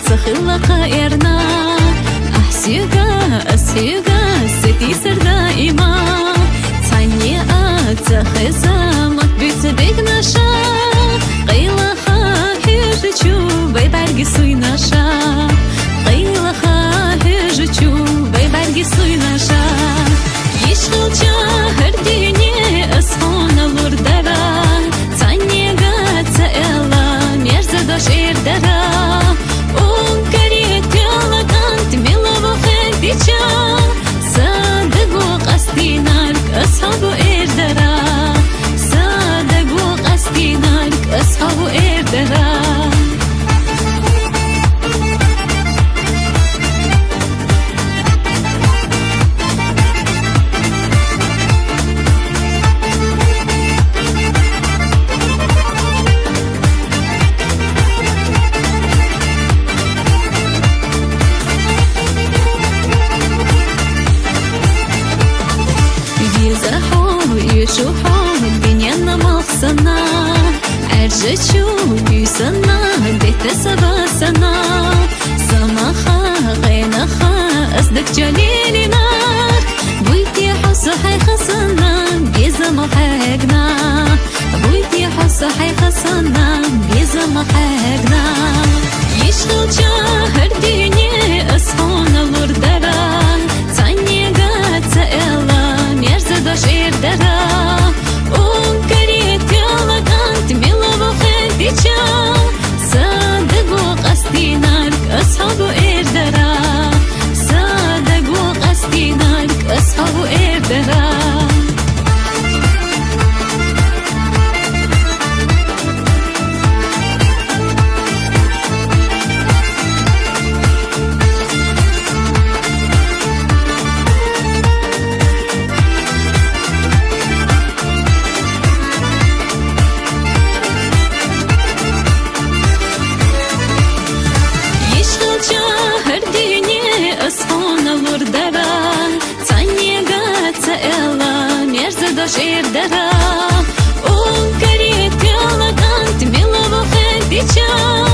تخلق إرنا أحسيقا أسيقا ستي سر دائما تاني أتخزا مكبت بيك نشا قيلة خاهر تشوبي برقي سوي نشا قيلة خاهر تشوبي برقي سوي نشا يشغل جاهر ديني أسخون الوردرا تاني قات إلا ميرزا دوش إردرا أصحاب إردرا صادق قصدي نارك أصحاب إردرا يشوحون بنينا مخصنا عرجتشو بيسنا بيت سباسنا سماخا غينخا أصدق جليلي نار بويتي حصو حي خصنا بيزم حقنا بويتي حصو حي خصنا بيزم حقنا يشغل جاهر ديني أصحون الوردرا تاني قات إلا ميرزا دوش إردرا صادق قصدي نارك أصحاب إردرا صادق قصدي نارك أصحاب إردرا أصحون الوردرا تاني قات إلا ميرزا دوش إردرا وكريت يلا كانت ميلا بخير ديشا